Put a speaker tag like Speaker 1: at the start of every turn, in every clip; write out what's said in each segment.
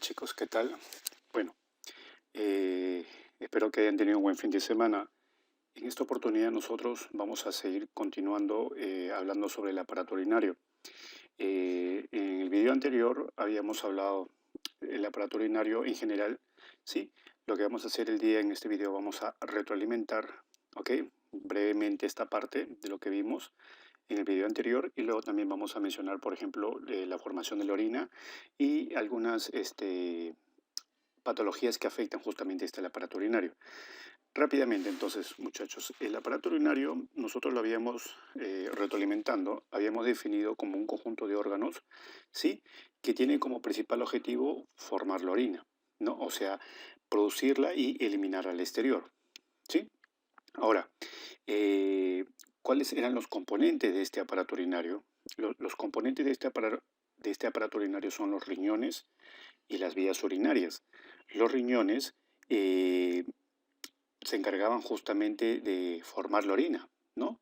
Speaker 1: chicos, ¿qué tal? Bueno, espero que hayan tenido un buen fin de semana. En esta oportunidad nosotros vamos a seguir continuando hablando sobre el aparato urinario. En el video anterior habíamos hablado del aparato urinario en general, ¿sí? Lo que vamos a hacer el día en este video vamos a retroalimentar, ¿ok? Brevemente esta parte de lo que vimos en el video anterior y luego también vamos a mencionar, por ejemplo, la formación de la orina y algunas patologías que afectan justamente el aparato urinario. Rápidamente, entonces, muchachos, el aparato urinario nosotros lo habíamos retroalimentando, habíamos definido como un conjunto de órganos, ¿sí? Que tienen como principal objetivo formar la orina, ¿no? O sea, producirla y eliminarla al exterior, ¿sí? Ahora, eh, ¿cuáles eran los componentes de este aparato urinario? Los componentes de este aparato urinario son los riñones y las vías urinarias. Los riñones eh, se encargaban justamente de formar la orina, ¿no?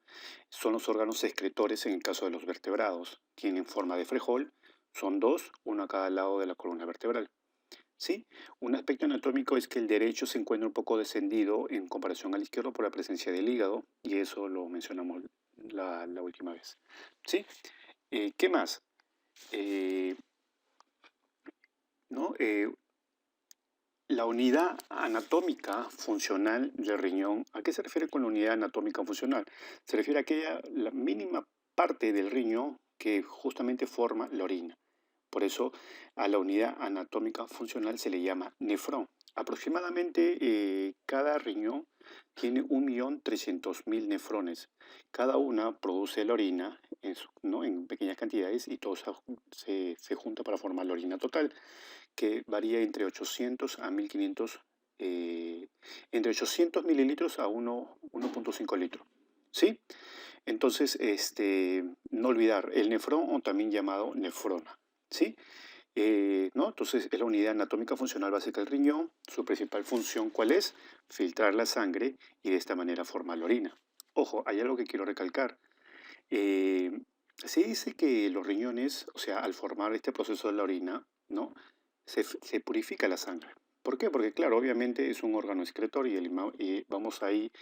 Speaker 1: Son los órganos excretores en el caso de los vertebrados. Tienen forma de frijol, son dos, uno a cada lado de la columna vertebral. ¿Sí? Un aspecto anatómico es que el derecho se encuentra un poco descendido en comparación al izquierdo por la presencia del hígado, y eso lo mencionamos la última vez. ¿Sí? ¿Qué más? Eh, ¿No? La unidad anatómica funcional del riñón, ¿a qué se refiere con la unidad anatómica funcional? Se refiere a la mínima parte del riñón que justamente forma la orina. Por eso a la unidad anatómica funcional se le llama nefrón. Aproximadamente cada riñón tiene 1.300.000 nefrones. Cada una produce la orina ¿no? en pequeñas cantidades y todo se junta para formar la orina total, que varía entre 800 a 1.500, entre 800 mililitros a 1.5 litros. ¿Sí? Entonces, no olvidar el nefrón o también llamado nefrona. ¿Sí? ¿No? Entonces, es la unidad anatómica funcional básica del riñón. Su principal función, ¿cuál es? Filtrar la sangre y de esta manera formar la orina. Ojo, hay algo que quiero recalcar. Eh, Se dice que los riñones, o sea, al formar este proceso de la orina, ¿no? Se purifica la sangre. ¿Por qué? Porque, claro, obviamente es un órgano excretor y vamos ahí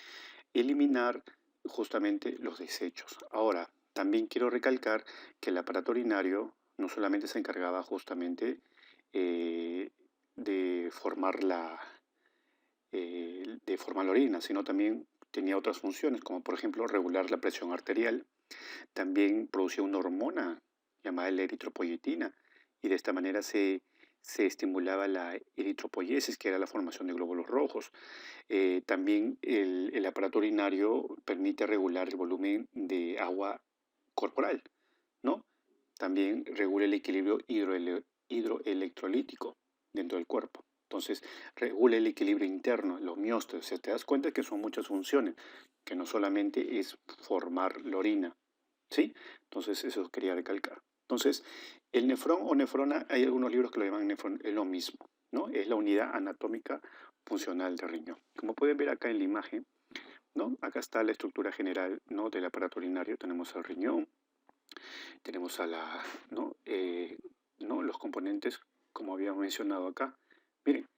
Speaker 1: eliminar justamente los desechos. Ahora, también quiero recalcar que el aparato urinario no solamente se encargaba justamente de formar de formar la orina, sino también tenía otras funciones, como por ejemplo regular la presión arterial. También producía una hormona llamada la eritropoyetina y de esta manera se estimulaba la eritropoyesis, que era la formación de glóbulos rojos. También el aparato urinario permite regular el volumen de agua corporal, ¿no? También regula el equilibrio hidroelectrolítico dentro del cuerpo. Entonces, regula el equilibrio interno, los mióstatos. Se te das cuenta que son muchas funciones, que no solamente es formar la orina, ¿sí? Entonces, eso quería recalcar. Entonces, el nefrón o nefrona, hay algunos libros que lo llaman nefrón, es lo mismo, ¿no? Es la unidad anatómica funcional del riñón. Como pueden ver acá en la imagen, ¿no? Acá está la estructura general, ¿no? Del aparato urinario. Tenemos el riñón, tenemos ¿no? ¿No? Los componentes, como habíamos mencionado acá. Miren,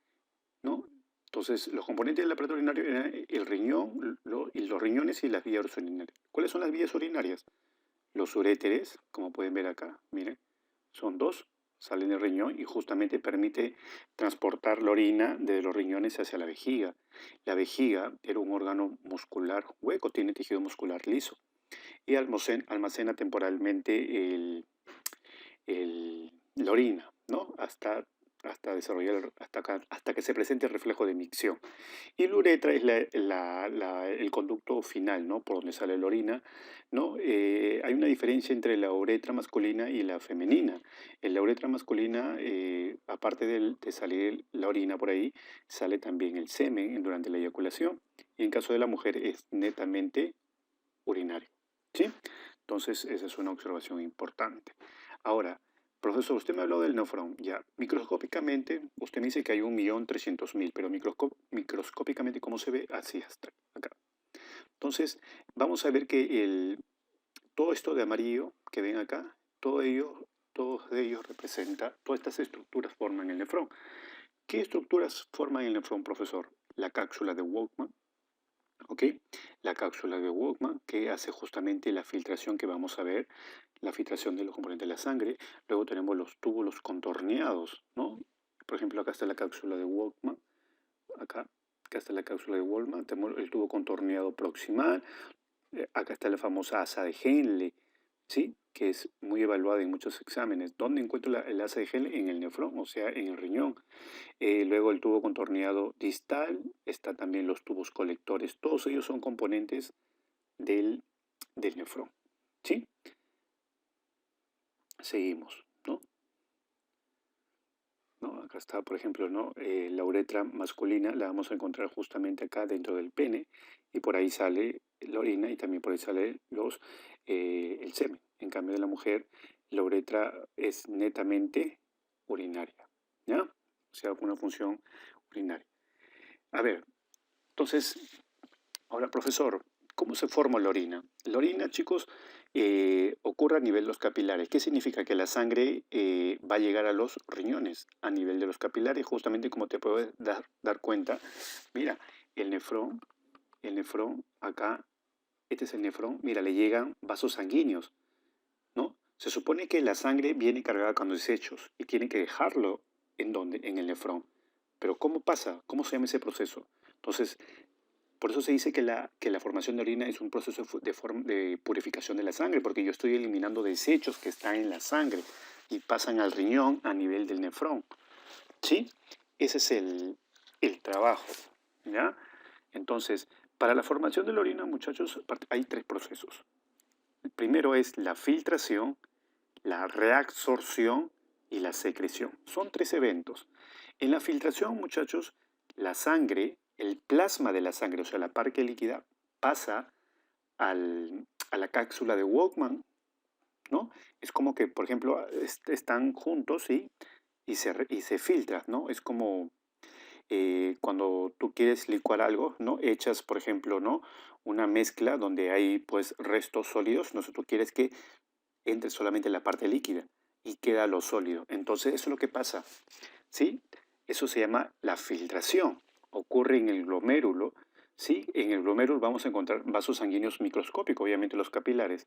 Speaker 1: ¿no? Entonces, los componentes del aparato urinario eran el riñón y los riñones y las vías urinarias. ¿Cuáles son las vías urinarias? Los uréteres, como pueden ver acá, miren, son dos, salen del riñón y justamente permite transportar la orina de los riñones hacia la vejiga. La vejiga era un órgano muscular hueco, tiene tejido muscular liso y almacena temporalmente la orina, ¿no? Hasta desarrollar, hasta que se presente el reflejo de micción. Y la uretra es el conducto final, ¿no? Por donde sale la orina, ¿no? Hay una diferencia entre la uretra masculina y la femenina. En la uretra masculina, aparte de salir la orina por ahí, sale también el semen durante la eyaculación. Y en caso de la mujer es netamente urinario, ¿sí? Entonces, esa es una observación importante. Ahora, profesor, usted me habló del nefrón. Ya, microscópicamente, usted me dice que hay 1.300.000, pero microscópicamente, ¿cómo se ve? Así hasta acá. Entonces, vamos a ver que todo esto de amarillo que ven acá, todo ello todos ellos representan, todas estas estructuras forman el nefrón. ¿Qué estructuras forman el nefrón, profesor? La cápsula de Walkman, ¿ok? La cápsula de Walkman que hace justamente la filtración que vamos a ver, la filtración de los componentes de la sangre. Luego tenemos los túbulos contorneados, ¿no? Por ejemplo, acá está la cápsula de Walkman, acá está la cápsula de Walkman, tenemos el tubo contorneado proximal, acá está la famosa asa de Henle, ¿sí? Que es muy evaluada en muchos exámenes. ¿Dónde encuentro el asa de Henle? En el nefrón, o sea, en el riñón. Luego el tubo contorneado distal, está también los tubos colectores, todos ellos son componentes del, del nefrón, ¿sí? Seguimos, ¿no? ¿No? Acá está, por ejemplo, ¿no? La uretra masculina la vamos a encontrar justamente acá dentro del pene y por ahí sale la orina y también por ahí sale el semen. En cambio de la mujer, la uretra es netamente urinaria, ¿ya? O sea, una función urinaria. A ver, entonces, ahora, profesor, ¿cómo se forma la orina? La orina, chicos, ocurre a nivel de los capilares. ¿Qué significa? Que la sangre va a llegar a los riñones a nivel de los capilares, justamente como te puedes dar cuenta. Mira, el nefrón, acá, este es el nefrón, mira, le llegan vasos sanguíneos, ¿no? Se supone que la sangre viene cargada con desechos y tiene que dejarlo ¿en dónde? En el nefrón. Pero ¿cómo pasa? ¿Cómo se llama ese proceso? Entonces, por eso se dice que la formación de orina es un proceso de purificación de la sangre, porque yo estoy eliminando desechos que están en la sangre y pasan al riñón a nivel del nefrón. ¿Sí? Ese es el trabajo. ¿Ya? Entonces, para la formación de la orina, muchachos, hay tres procesos. El primero es la filtración, la reabsorción y la secreción. Son tres eventos. En la filtración, muchachos, la sangre, el plasma de la sangre, o sea, la parte líquida, pasa a la cápsula de Walkman, ¿no? Es como que, por ejemplo, están juntos, ¿sí? Y se filtra, ¿no? Es como cuando tú quieres licuar algo, ¿no? Echas, por ejemplo, ¿no? Una mezcla donde hay, pues, restos sólidos, no sé, tú quieres que entre solamente la parte líquida y queda lo sólido. Entonces, eso es lo que pasa, ¿sí? Eso se llama la filtración. Ocurre en el glomérulo, ¿sí? En el glomérulo vamos a encontrar vasos sanguíneos microscópicos, obviamente los capilares.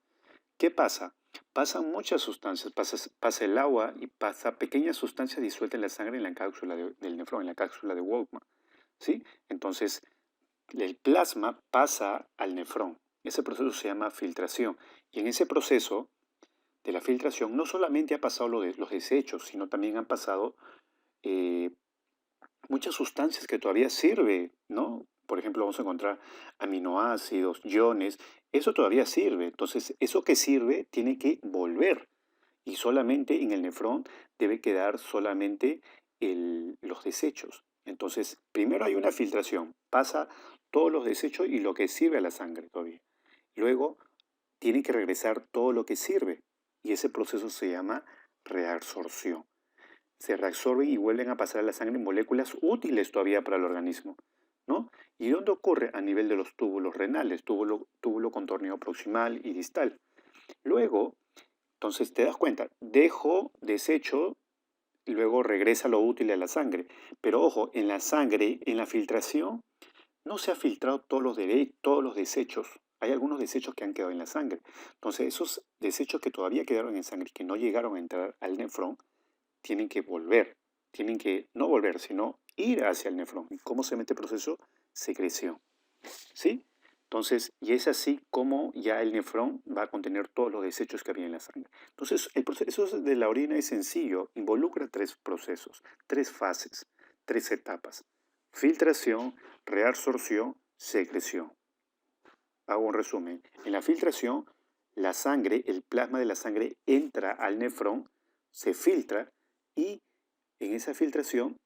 Speaker 1: ¿Qué pasa? Pasan muchas sustancias, pasa el agua y pasa pequeñas sustancias disueltas en la sangre en la cápsula del nefrón, en la cápsula de Walkman, ¿sí? Entonces, el plasma pasa al nefrón. Ese proceso se llama filtración. Y en ese proceso de la filtración no solamente ha pasado los desechos, sino también han pasado eh, muchas sustancias que todavía sirve, ¿no? Por ejemplo, vamos a encontrar aminoácidos, iones, eso todavía sirve. Entonces, eso que sirve tiene que volver y solamente en el nefrón debe quedar solamente los desechos. Entonces, primero hay una filtración, pasa todos los desechos y lo que sirve a la sangre todavía. Luego, tiene que regresar todo lo que sirve y ese proceso se llama reabsorción. Se reabsorben y vuelven a pasar a la sangre moléculas útiles todavía para el organismo, ¿no? ¿Y dónde ocurre? A nivel de los túbulos renales, túbulo contorneo proximal y distal. Luego, entonces te das cuenta, dejo, desecho, y luego regresa lo útil a la sangre. Pero ojo, en la sangre, en la filtración, no se ha filtrado todos los desechos. Hay algunos desechos que han quedado en la sangre. Entonces, esos desechos que todavía quedaron en sangre y que no llegaron a entrar al nefrón, tienen que volver. Tienen que no volver, sino ir hacia el nefrón. ¿Y cómo se mete el proceso? Secreción. ¿Sí? Entonces, y es así como ya el nefrón va a contener todos los desechos que había en la sangre. Entonces, el proceso de la orina es sencillo, involucra tres procesos, tres fases, tres etapas. Filtración, reabsorción, secreción. Hago un resumen. En la filtración, la sangre, el plasma de la sangre entra al nefrón, se filtra y en esa filtración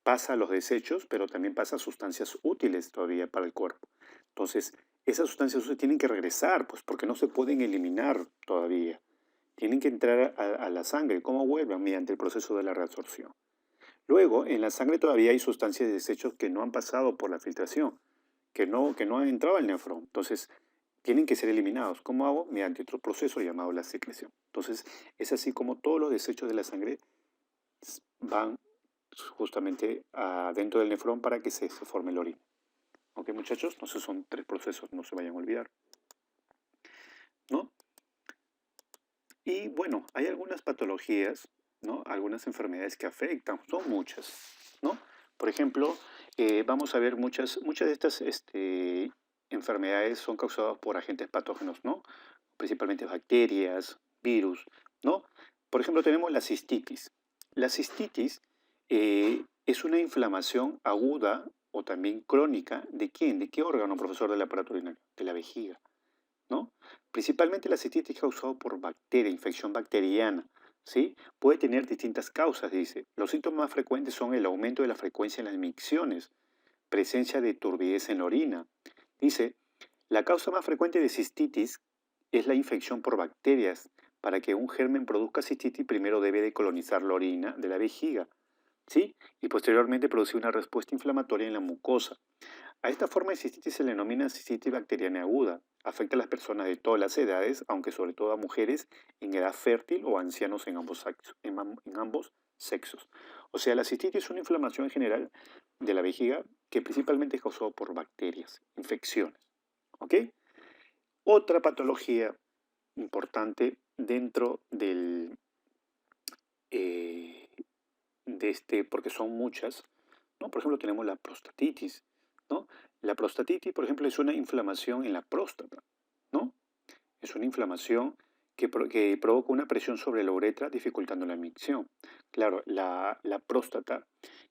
Speaker 1: pasa los desechos, pero también pasa sustancias útiles todavía para el cuerpo. Entonces, esas sustancias útiles tienen que regresar, pues porque no se pueden eliminar todavía. Tienen que entrar a la sangre. ¿Cómo vuelven? Mediante el proceso de la reabsorción. Luego, en la sangre todavía hay sustancias y desechos que no han pasado por la filtración, que no han entrado al nefrón. Entonces, tienen que ser eliminados. ¿Cómo hago? Mediante otro proceso llamado la secreción. Entonces, es así como todos los desechos de la sangre van justamente dentro del nefrón para que se forme la orina. ¿Ok, muchachos? Entonces son 3 procesos, no se vayan a olvidar, ¿no? Y bueno, hay algunas patologías, ¿no? Algunas enfermedades que afectan, son muchas, ¿no? Por ejemplo, vamos a ver muchas de estas enfermedades son causadas por agentes patógenos, ¿no? Principalmente bacterias, virus, ¿no? Por ejemplo, tenemos la cistitis. La cistitis es una inflamación aguda o también crónica. ¿De quién? ¿De qué órgano, profesor del aparato urinario? De la vejiga, ¿no? Principalmente la cistitis es causada por bacteria, infección bacteriana, ¿sí? Puede tener distintas causas, dice. Los síntomas más frecuentes son el aumento de la frecuencia en las micciones, presencia de turbidez en la orina. Dice, la causa más frecuente de cistitis es la infección por bacterias. Para que un germen produzca cistitis, primero debe de colonizar la orina de la vejiga, ¿sí? Y posteriormente producir una respuesta inflamatoria en la mucosa. A esta forma de cistitis se le denomina cistitis bacteriana aguda. Afecta a las personas de todas las edades, aunque sobre todo a mujeres en edad fértil o ancianos en ambos sexos. O sea, la cistitis es una inflamación en general de la vejiga que principalmente es causada por bacterias, infecciones. ¿Ok? Otra patología importante dentro eh, porque son muchas, ¿no? Por ejemplo, tenemos la prostatitis, ¿no? La prostatitis, por ejemplo, es una inflamación en la próstata, ¿no? Es una inflamación que provoca una presión sobre la uretra, dificultando la micción. Claro, la próstata,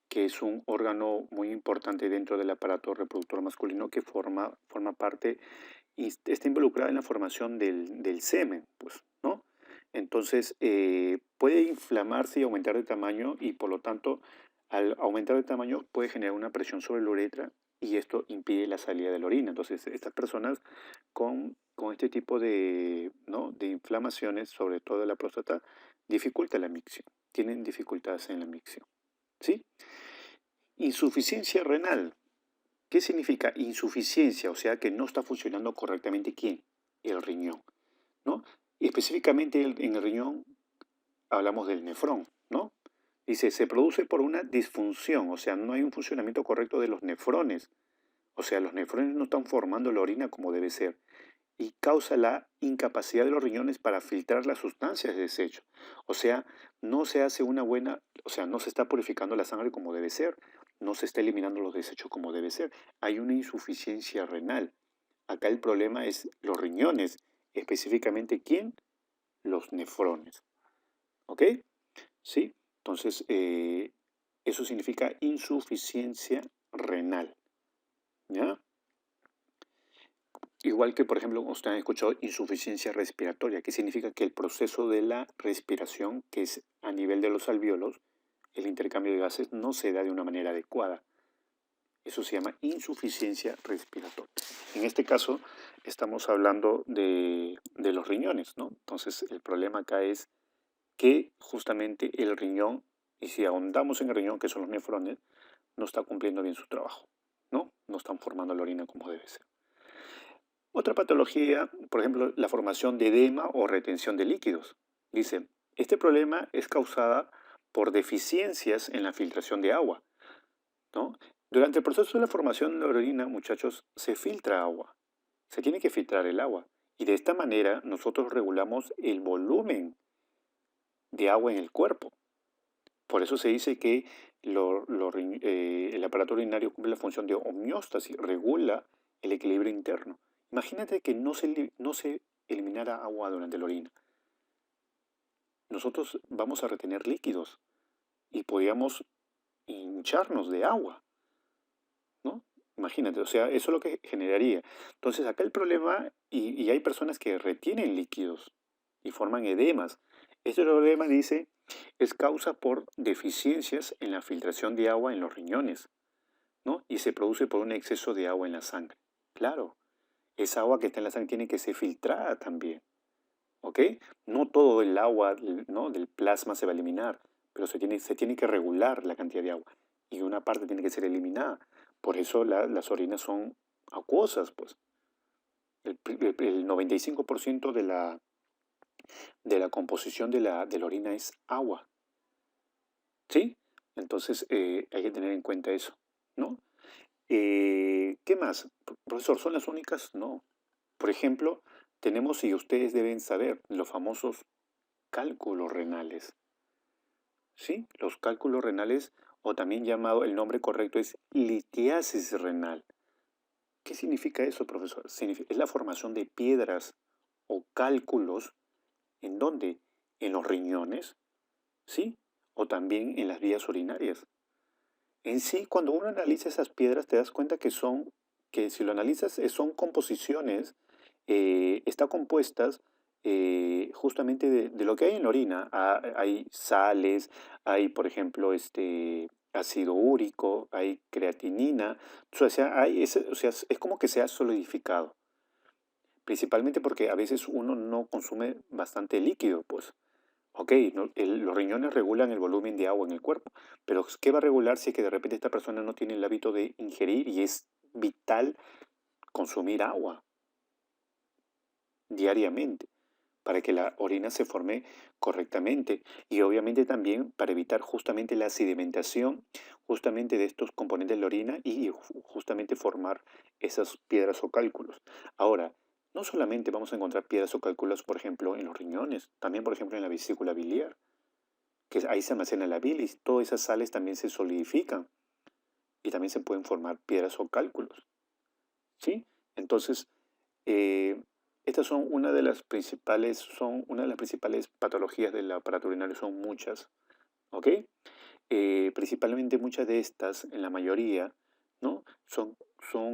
Speaker 1: que es un órgano muy importante dentro del aparato reproductor masculino que forma parte y está involucrada en la formación del semen, pues, ¿no? Entonces, puede inflamarse y aumentar de tamaño y por lo tanto, al aumentar de tamaño puede generar una presión sobre la uretra y esto impide la salida de la orina. Entonces, estas personas con este tipo de, ¿no? de inflamaciones, sobre todo de la próstata, dificulta la micción, tienen dificultades en la micción, ¿sí? Insuficiencia renal. ¿Qué significa insuficiencia? O sea, que no está funcionando correctamente ¿quién? El riñón, ¿no? Y específicamente en el riñón hablamos del nefrón, ¿no? Dice, se produce por una disfunción, o sea, no hay un funcionamiento correcto de los nefrones. O sea, los nefrones no están formando la orina como debe ser y causa la incapacidad de los riñones para filtrar las sustancias de desecho. O sea, no se hace una buena, o sea, no se está purificando la sangre como debe ser, no se está eliminando los desechos como debe ser. Hay una insuficiencia renal. Acá el problema es los riñones, específicamente ¿quién? Los nefrones. ¿Ok? ¿Sí? Entonces, eso significa insuficiencia renal. ¿Ya? Igual que, por ejemplo, ustedes han escuchado insuficiencia respiratoria, que significa que el proceso de la respiración, que es a nivel de los alvéolos, el intercambio de gases no se da de una manera adecuada. Eso se llama insuficiencia respiratoria. En este caso, estamos hablando de los riñones, ¿no? Entonces, el problema acá es que justamente el riñón, y si ahondamos en el riñón, que son los nefrones, no está cumpliendo bien su trabajo, ¿no? No están formando la orina como debe ser. Otra patología, por ejemplo, la formación de edema o retención de líquidos. Dice, este problema es causada por deficiencias en la filtración de agua, ¿no? Durante el proceso de la formación de la orina, muchachos, se filtra agua. Se tiene que filtrar el agua. Y de esta manera nosotros regulamos el volumen de agua en el cuerpo. Por eso se dice que el aparato urinario cumple la función de homeostasis, regula el equilibrio interno. Imagínate que no se eliminara agua durante la orina. Nosotros vamos a retener líquidos y podríamos hincharnos de agua, ¿no? Imagínate, o sea, eso es lo que generaría. Entonces, acá el problema, y hay personas que retienen líquidos y forman edemas. Este problema, dice, es causa por deficiencias en la filtración de agua en los riñones, ¿no? Y se produce por un exceso de agua en la sangre. Claro, esa agua que está en la sangre tiene que ser filtrada también, ¿ok? No todo el agua, ¿no? del plasma se va a eliminar, pero se tiene que regular la cantidad de agua y una parte tiene que ser eliminada. Por eso las orinas son acuosas, pues. El 95% de la composición de la orina es agua, ¿sí? Entonces hay que tener en cuenta eso, ¿no? ¿Qué más? Profesor, ¿son las únicas? No. Por ejemplo, tenemos, y ustedes deben saber, los famosos cálculos renales, ¿sí? Los cálculos renales, o también llamado, el nombre correcto es litiasis renal. ¿Qué significa eso, profesor? Es la formación de piedras o cálculos. ¿En dónde? En los riñones, ¿sí? O también en las vías urinarias. En sí, cuando uno analiza esas piedras, te das cuenta que si lo analizas, son composiciones, está compuestas justamente de lo que hay en la orina. Hay sales, hay, por ejemplo, ácido úrico, hay creatinina, o sea, o sea, es como que se ha solidificado, principalmente porque a veces uno no consume bastante líquido, pues. Ok, los riñones regulan el volumen de agua en el cuerpo, pero ¿qué va a regular si es que de repente esta persona no tiene el hábito de ingerir y es vital consumir agua diariamente para que la orina se forme correctamente? Y obviamente también para evitar justamente la sedimentación justamente de estos componentes de la orina y justamente formar esas piedras o cálculos. Ahora, no solamente vamos a encontrar piedras o cálculos, por ejemplo, en los riñones, también, por ejemplo, en la vesícula biliar, que ahí se almacena la bilis. Todas esas sales también se solidifican y también se pueden formar piedras o cálculos, ¿sí? Entonces, eh, estas son una de las principales patologías del aparato urinario, son muchas, ¿ok? Principalmente muchas de estas, en la mayoría, ¿no? Son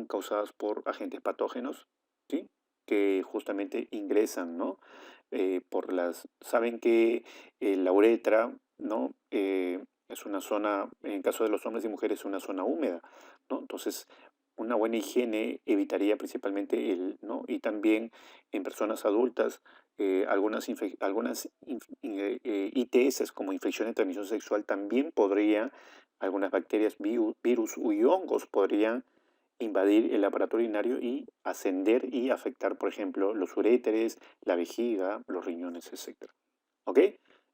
Speaker 1: causadas por agentes patógenos, ¿sí? Que justamente ingresan, ¿no? Saben que la uretra, ¿no? Es una zona, en caso de los hombres y mujeres, una zona húmeda, ¿no? Entonces, una buena higiene evitaría principalmente ¿no? Y también en personas adultas, ITS, como infección de transmisión sexual, también algunas bacterias, virus y hongos podrían invadir el aparato urinario y ascender y afectar, por ejemplo, los uréteres, la vejiga, los riñones, etcétera. ¿Ok?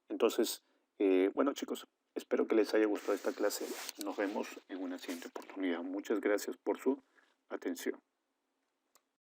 Speaker 1: Entonces, bueno, chicos, espero que les haya gustado esta clase. Nos vemos en una siguiente oportunidad. Muchas gracias por su atención.